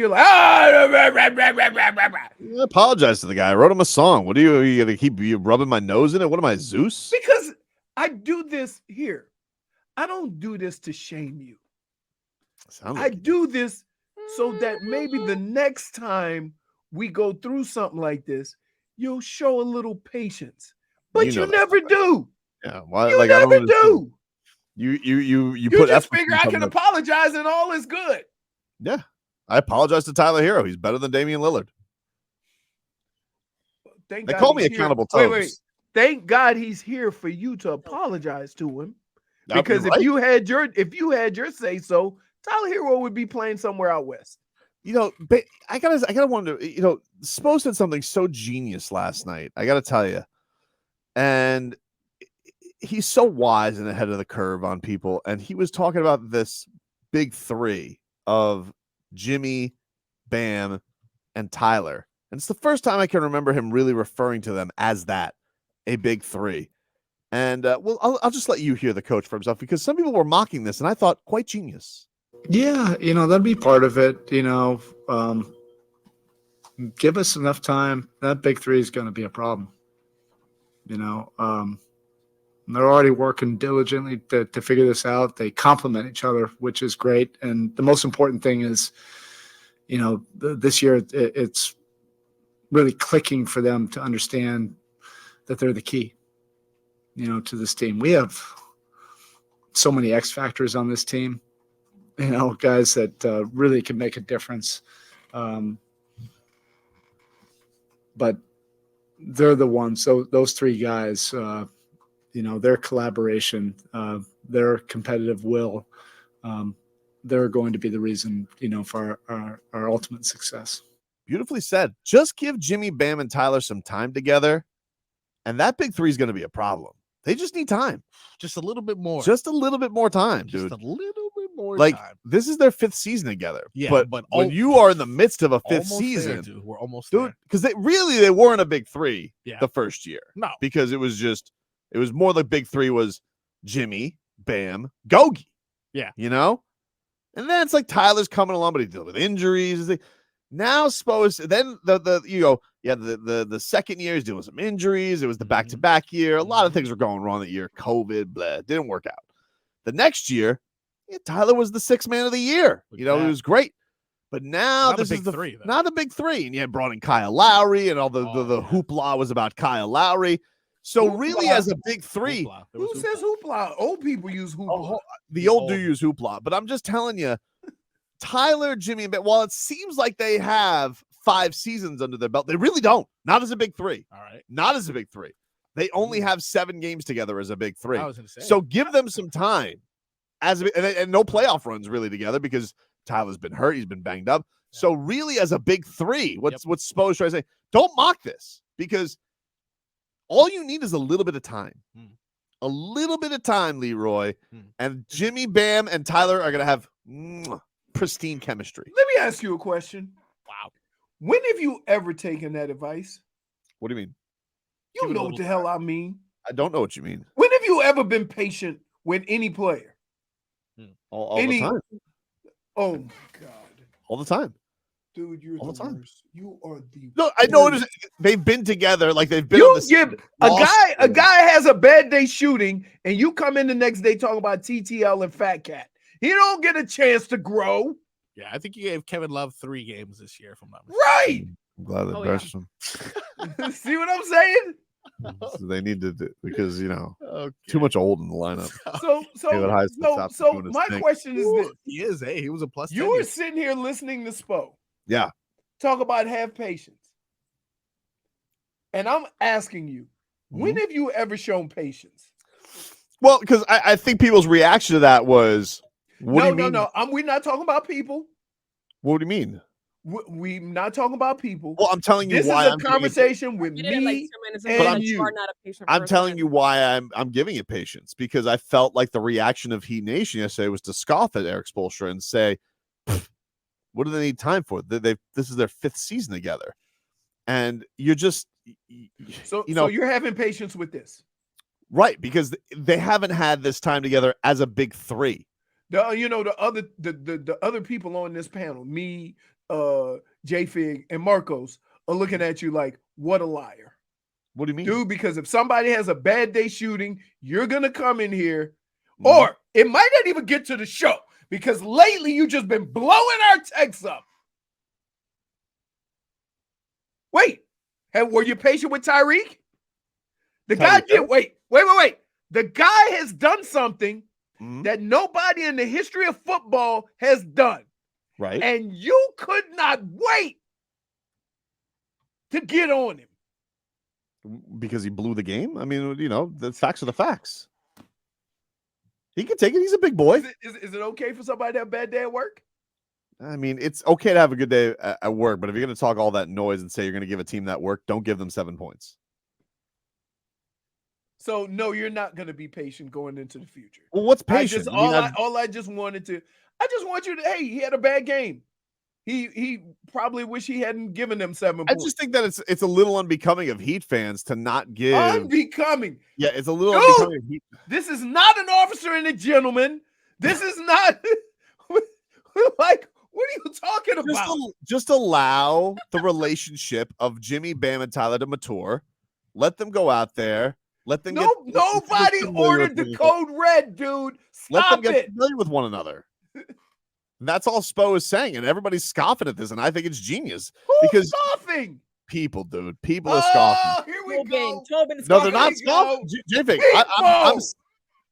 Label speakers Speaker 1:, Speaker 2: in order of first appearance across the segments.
Speaker 1: You're like, ah,
Speaker 2: I apologize to the guy. I wrote him a song. What are you going to keep you rubbing my nose in it? What am I, Zeus?
Speaker 1: because I do this here. I don't do this to shame you. I do this so that maybe the next time we go through something like this, you'll show a little patience. But you never do.
Speaker 2: Yeah, well,
Speaker 1: you
Speaker 2: like
Speaker 1: never
Speaker 2: I don't
Speaker 1: do.
Speaker 2: You
Speaker 1: You
Speaker 2: put
Speaker 1: just
Speaker 2: effort
Speaker 1: figure I can apologize and all is good.
Speaker 2: Yeah, I apologize to Tyler Hero. He's better than Damian Lillard.
Speaker 1: Thank
Speaker 2: they
Speaker 1: God
Speaker 2: call me
Speaker 1: he's
Speaker 2: accountable.
Speaker 1: Here. Wait. Thank God he's here for you to apologize to him. Because if you had your say so, Tyler Hero would be playing somewhere out west.
Speaker 2: I gotta wonder. Spo said something so genius last night. I gotta tell you, and he's so wise and ahead of the curve on people. And he was talking about this big three of Jimmy, Bam, and Tyler. And it's the first time I can remember him really referring to them as that, a big three. And I'll just let you hear the coach for himself, because some people were mocking this, and I thought quite genius.
Speaker 3: Yeah, that'd be part of it. Give us enough time. That big three is going to be a problem. They're already working diligently to figure this out. They complement each other, which is great. And the most important thing is, this year it's really clicking for them to understand that they're the key, to this team. We have so many X factors on this team, guys that really can make a difference. But they're the ones. So those three guys, their collaboration, their competitive will, they're going to be the reason, for our ultimate success.
Speaker 2: Beautifully said. Just give Jimmy, Bam, and Tyler some time together, and that big three is going to be a problem. They just need time.
Speaker 4: Just a little bit more.
Speaker 2: Just a little bit more time, dude.
Speaker 4: Just a little bit more
Speaker 2: time. This is their fifth season together.
Speaker 4: Yeah,
Speaker 2: but when you are in the midst of a fifth season,
Speaker 4: there, dude. We're almost
Speaker 2: dude, because they weren't a big three the first year.
Speaker 4: No.
Speaker 2: Because it was more like big three was Jimmy, Bam, Gogi.
Speaker 4: Yeah.
Speaker 2: And then it's like Tyler's coming along, but he deals with injuries. Now Spo then the second year he's dealing with some injuries. It was the back-to-back year. A lot of things were going wrong that year. COVID, blah, didn't work out. The next year, Tyler was the sixth man of the year. It was great. But now this is not the big three. And you had brought in Kyle Lowry, and all the hoopla was about Kyle Lowry. So hoopla. Really, as a big three,
Speaker 1: who says hoopla? Old people use hoopla.
Speaker 2: The old do use hoopla, but I'm just telling you, Tyler, Jimmy, and Ben, while it seems like they have 5 seasons under their belt, they really don't. Not as a big three.
Speaker 4: All right.
Speaker 2: Not as a big three. They only have 7 games together as a big three.
Speaker 4: I was gonna say.
Speaker 2: So give them some time and no playoff runs really together, because Tyler's been hurt. He's been banged up. Yeah. So really, as a big three, what's Spoelstra trying to say? Don't mock this, because all you need is a little bit of time. A little bit of time, Leroy. And Jimmy, Bam, and Tyler are going to have pristine chemistry.
Speaker 1: Let me ask you a question.
Speaker 4: Wow.
Speaker 1: When have you ever taken that advice?
Speaker 2: What do you mean?
Speaker 1: You know what the hell I mean.
Speaker 2: I don't know what you mean.
Speaker 1: When have you ever been patient with any player?
Speaker 2: All the time.
Speaker 1: Oh, my God.
Speaker 2: All the time.
Speaker 1: Dude, you're all the time. Worst. You are the
Speaker 2: No, I know they've been together, like they've been
Speaker 1: you
Speaker 2: on the
Speaker 1: give a guy has a bad day shooting, and you come in the next day talking about TTL and Fat Cat. He don't get a chance to grow.
Speaker 4: Yeah, I think you gave Kevin Love 3 games this year, if I'm not
Speaker 1: mistaken. Right.
Speaker 2: I'm glad they benched him.
Speaker 1: See what I'm saying?
Speaker 2: So they need to do, because too much old in the lineup.
Speaker 1: So my question is this:
Speaker 4: he is, he was a plus.
Speaker 1: You were sitting here listening to Spo.
Speaker 2: Yeah.
Speaker 1: Talk about have patience. And I'm asking you, when have you ever shown patience?
Speaker 2: Well, because I think people's reaction to that was,
Speaker 1: No. We're not talking about people.
Speaker 2: What do you mean?
Speaker 1: We're not talking about people.
Speaker 2: Well, I'm telling you
Speaker 1: this
Speaker 2: why.
Speaker 1: This is a conversation with me and you.
Speaker 2: I'm telling you why I'm giving it patience, because I felt like the reaction of Heat Nation yesterday was to scoff at Erik Spoelstra and say, what do they need time for? This is their 5th season together, and you're just
Speaker 1: so you're having patience with this,
Speaker 2: right? Because they haven't had this time together as a big three.
Speaker 1: The other people on this panel, me, J-Fig and Marcos are looking at you like, what a liar.
Speaker 2: What do you mean?
Speaker 1: Dude, because if somebody has a bad day shooting, you're going to come in here,
Speaker 2: Mm-hmm.
Speaker 1: or it might not even get to the show because lately you just been blowing our texts up. Wait, were you patient with Tyreek? The guy did. Wait. The guy has done something that nobody in the history of football has done.
Speaker 2: Right.
Speaker 1: And you could not wait to get on him.
Speaker 2: Because he blew the game? I mean, the facts are the facts. He can take it. He's a big boy.
Speaker 1: Is it okay for somebody to have a bad day at work?
Speaker 2: I mean, it's okay to have a good day at work, but if you're going to talk all that noise and say you're going to give a team that work, don't give them 7 points.
Speaker 1: So, no, you're not going to be patient going into the future.
Speaker 2: Well, what's patient?
Speaker 1: I just want you to, hey, he had a bad game. He probably wish he hadn't given them 7 points.
Speaker 2: I just think that it's a little unbecoming of Heat fans to not give.
Speaker 1: Unbecoming.
Speaker 2: Yeah, it's a little unbecoming of Heat.
Speaker 1: This is not an officer and a gentleman. This is not like, what are you talking about?
Speaker 2: Just allow the relationship of Jimmy, Bam, and Tyler to mature. Let them go out there. Let them
Speaker 1: nobody ordered the code red, dude.
Speaker 2: Let them get familiar with one another. That's all Spo is saying, and everybody's scoffing at this, and I think it's genius.
Speaker 1: Who's scoffing?
Speaker 2: People, dude. People are scoffing.
Speaker 1: Here we go.
Speaker 5: Tobin
Speaker 2: no, they're not scoffing. J-Fig,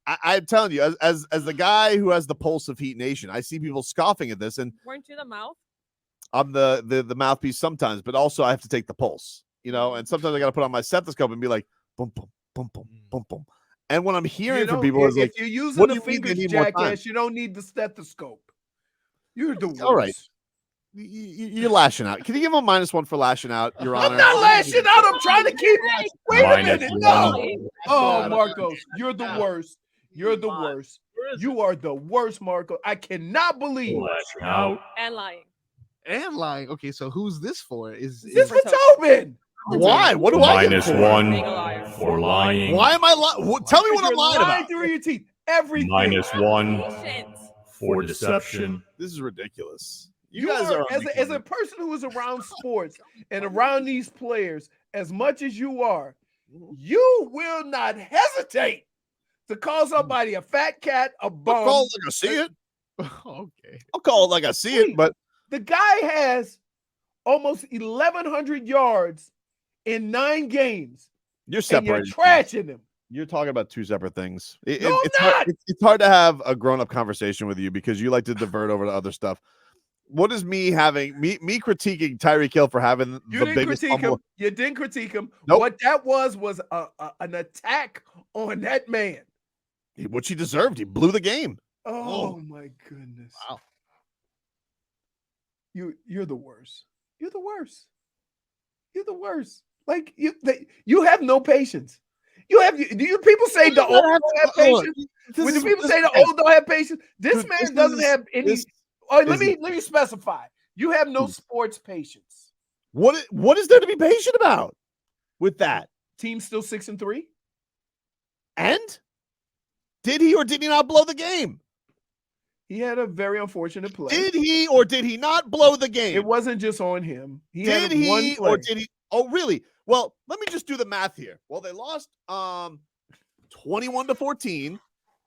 Speaker 2: I'm telling you, as the guy who has the pulse of Heat Nation, I see people scoffing at this, and
Speaker 5: weren't you the mouth?
Speaker 2: I'm the mouthpiece sometimes, but also I have to take the pulse, and sometimes I got to put on my stethoscope and be like, boom, boom, boom, boom, boom, boom. And what I'm hearing from people is like,
Speaker 1: if you're using the fingers, jackass, you don't need the stethoscope. You're the worst.
Speaker 2: All right. You're lashing out. Can you give him a -1 for lashing out, Your Honor?
Speaker 1: I'm not lashing out. I'm trying to keep. Wait a minute. No. Oh, Marcos, you're the worst. You're the worst. You are the worst, Marco. I cannot believe.
Speaker 6: Lashing out.
Speaker 5: And lying.
Speaker 4: Okay, so who's this for? Is
Speaker 1: this for Tobin?
Speaker 2: Why? What do I get
Speaker 6: -1 for lying.
Speaker 2: Why am I lying? Tell me what I'm lying about.
Speaker 1: Through your teeth. Everything.
Speaker 6: -1 for deception.
Speaker 2: This is ridiculous.
Speaker 1: You guys are as a person who is around sports and around these players as much as you are, you will not hesitate to call somebody a fat cat, a bum.
Speaker 2: I'll call it like I see it.
Speaker 4: Okay.
Speaker 2: I'll call it like I see it, but
Speaker 1: the guy has almost 1,100 yards in 9 games.
Speaker 2: You're separating.
Speaker 1: You're trashing him.
Speaker 2: You're talking about two separate things.
Speaker 1: It's
Speaker 2: hard to have a grown-up conversation with you because you like to divert over to other stuff. What is me critiquing Tyreek Hill for having the biggest fumble?
Speaker 1: You didn't critique him.
Speaker 2: Nope.
Speaker 1: What that was an attack on that man.
Speaker 2: Which he deserved. He blew the game.
Speaker 1: Oh my goodness.
Speaker 2: Wow.
Speaker 1: You're the worst. You're the worst. You're the worst. Like you have no patience. Do you people say the old don't have patience? When the people say the old don't have patience, this man doesn't have any. Let me specify. You have no sports patience.
Speaker 2: What is there to be patient about with that?
Speaker 1: Team still 6-3.
Speaker 2: And did he or did he not blow the game?
Speaker 1: He had a very unfortunate play.
Speaker 2: Did he or did he not blow the game?
Speaker 1: It wasn't just on him.
Speaker 2: Did he or did he? Oh, really? Well, let me just do the math here. Well, they lost 21-14.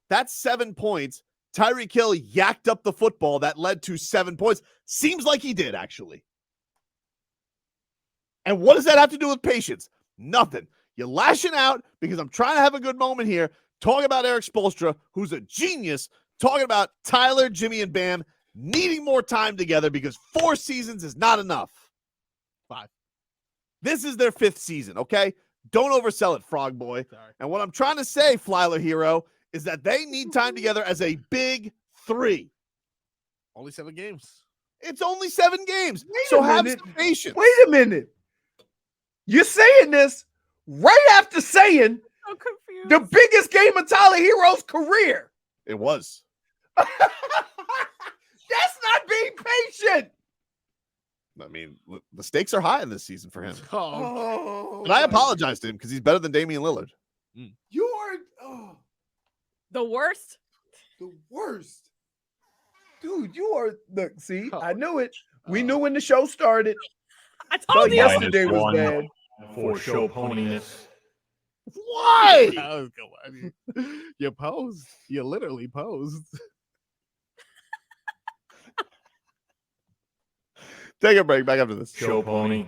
Speaker 2: That's 7 points. Tyreek Hill yacked up the football that led to 7 points. Seems like he did, actually. And what does that have to do with patience? Nothing. You're lashing out because I'm trying to have a good moment here, talking about Erik Spoelstra, who's a genius, talking about Tyler, Jimmy, and Bam needing more time together because 4 seasons is not enough. 5. This is their 5th season, okay? Don't oversell it, Frog Boy.
Speaker 4: Sorry.
Speaker 2: And what I'm trying to say, Flyler Hero, is that they need time together as a big 3.
Speaker 4: Only 7 games.
Speaker 2: It's only 7 games. So have some patience.
Speaker 1: Wait a minute. You're saying this right after saying
Speaker 5: so confused.
Speaker 1: The biggest game of Tyler Hero's career.
Speaker 2: It was.
Speaker 1: That's not being patient.
Speaker 2: I mean, the stakes are high in this season for him.
Speaker 1: Oh,
Speaker 2: and I apologize to him because he's better than Damian Lillard.
Speaker 1: You are
Speaker 5: the worst.
Speaker 1: The worst. Dude, you are see, I knew it. We knew when the show started.
Speaker 5: I
Speaker 1: But
Speaker 5: told you.
Speaker 1: yesterday was
Speaker 6: -1
Speaker 1: bad.
Speaker 6: for show poniness.
Speaker 2: Why?
Speaker 4: That was good one. You posed. You literally posed.
Speaker 2: Take a break. Back after this.
Speaker 6: Show pony.